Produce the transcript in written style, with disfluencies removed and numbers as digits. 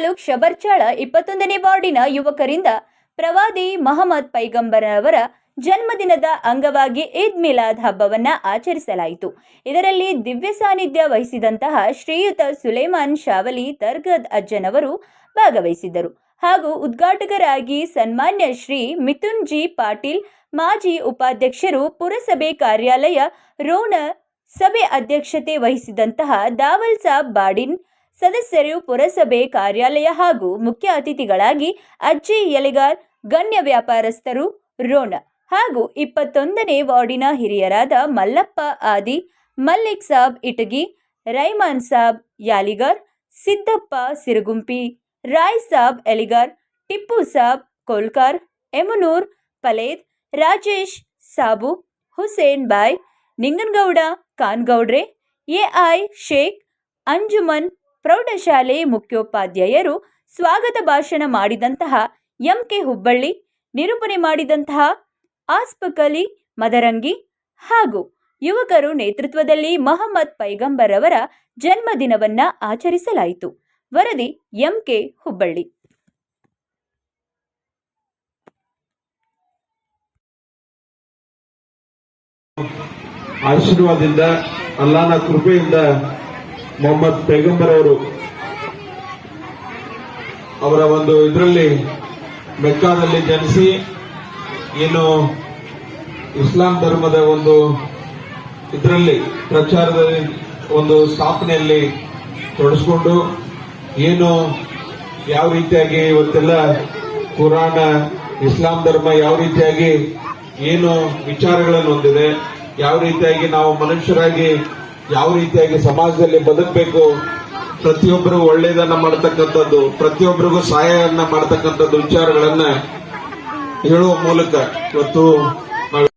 ತಾಲೂಕ್ ಶಬರ್ಚಾಳ 21ನೇ ವಾರ್ಡಿನ ಯುವಕರಿಂದ ಪ್ರವಾದಿ ಮಹಮ್ಮದ್ ಪೈಗಂಬರ್ ಅವರ ಜನ್ಮದಿನದ ಅಂಗವಾಗಿ ಈದ್ ಮಿಲಾದ್ ಹಬ್ಬವನ್ನ ಆಚರಿಸಲಾಯಿತು. ಇದರಲ್ಲಿ ದಿವ್ಯ ಸಾನ್ನಿಧ್ಯ ವಹಿಸಿದಂತಹ ಶ್ರೀಯುತ ಸುಲೇಮಾನ್ ಶಾವಲಿ ದರ್ಗದ್ ಅಜ್ಜನವರು ಭಾಗವಹಿಸಿದ್ದರು. ಹಾಗೂ ಉದ್ಘಾಟಕರಾಗಿ ಸನ್ಮಾನ್ಯ ಶ್ರೀ ಮಿಥುನ್ ಜಿ ಪಾಟೀಲ್, ಮಾಜಿ ಉಪಾಧ್ಯಕ್ಷರು, ಪುರಸಭೆ ಕಾರ್ಯಾಲಯ ರೋಣ ಸಭೆ ಅಧ್ಯಕ್ಷತೆ ವಹಿಸಿದಂತಹ ದಾವಲ್ ಸಾಬ್ ಬಾಡಿನ್, ಸದಸ್ಯರು, ಪುರಸಭೆ ಕಾರ್ಯಾಲಯ ಹಾಗೂ ಮುಖ್ಯ ಅತಿಥಿಗಳಾಗಿ ಅಜ್ಜಿ ಯಲಿಗಾರ್, ಗಣ್ಯ ವ್ಯಾಪಾರಸ್ಥರು ರೋಣ ಹಾಗೂ 21ನೇ ವಾರ್ಡಿನ ಹಿರಿಯರಾದ ಮಲ್ಲಪ್ಪ ಆದಿ, ಮಲ್ಲಿಕ್ ಸಾಬ್ ಇಟಗಿ, ರೈಮಾನ್ ಸಾಬ್ ಯಾಲಿಗಾರ್, ಸಿದ್ದಪ್ಪ ಸಿರುಗುಂಪಿ, ರಾಯ್ ಸಾಬ್ ಎಲಿಗಾರ್, ಟಿಪ್ಪು ಸಾಬ್ ಕೋಲ್ಕಾರ್, ಎಮುನೂರ್ ಪಲೇದ್, ರಾಜೇಶ್ ಸಾಬು, ಹುಸೇನ್ ಬಾಯ್, ನಿಂಗನಗೌಡ ಕಾನ್ಗೌಡ್ರೆ, ಎಐ ಶೇಖ್, ಅಂಜುಮನ್ ಪ್ರೌಢಶಾಲೆ ಮುಖ್ಯೋಪಾಧ್ಯಾಯರು, ಸ್ವಾಗತ ಭಾಷಣ ಮಾಡಿದಂತಹ ಎಂಕೆ ಹುಬ್ಬಳ್ಳಿ, ನಿರೂಪಣೆ ಮಾಡಿದಂತಹ ಆಸ್ಪಕಲಿ ಮದರಂಗಿ ಹಾಗೂ ಯುವಕರು ನೇತೃತ್ವದಲ್ಲಿ ಮಹಮ್ಮದ್ ಪೈಗಂಬರ್ ಅವರ ಜನ್ಮದಿನವನ್ನ ಆಚರಿಸಲಾಯಿತು. ವರದಿ ಎಂಕೆ ಹುಬ್ಬಳ್ಳಿ. ಆಶೀರ್ವಾದದಿಂದ, ಅಲ್ಲಾಹನ ಕೃಪೆಯಿಂದ ಮೊಹಮ್ಮದ್ ಪೈಗಂಬರ್ ಅವರ ಒಂದು ಇದರಲ್ಲಿ ಮೆಕ್ಕಾದಲ್ಲಿ ಜನಿಸಿ ಏನು ಇಸ್ಲಾಂ ಧರ್ಮದ ಒಂದು ಇದರಲ್ಲಿ ಪ್ರಚಾರದ ಒಂದು ಸ್ಥಾಪನೆಯಲ್ಲಿ ತೊಡಸ್ಕೊಂಡು ಏನು ಯಾವ ರೀತಿಯಾಗಿ ಇವತ್ತೆಲ್ಲ ಕುರಾನ, ಇಸ್ಲಾಂ ಧರ್ಮ ಯಾವ ರೀತಿಯಾಗಿ ಏನು ವಿಚಾರಗಳನ್ನು ಹೊಂದಿದೆ, ಯಾವ ರೀತಿಯಾಗಿ ನಾವು ಮನುಷ್ಯರಾಗಿ ಯಾವ ರೀತಿಯಾಗಿ ಸಮಾಜದಲ್ಲಿ ಬದುಕಬೇಕು, ಪ್ರತಿಯೊಬ್ಬರಿಗೂ ಒಳ್ಳೆಯದನ್ನ ಮಾಡತಕ್ಕಂಥದ್ದು, ಪ್ರತಿಯೊಬ್ಬರಿಗೂ ಸಹಾಯವನ್ನ ಮಾಡತಕ್ಕಂಥದ್ದು ವಿಚಾರಗಳನ್ನ ಹೇಳುವ ಮೂಲಕ ಇವತ್ತು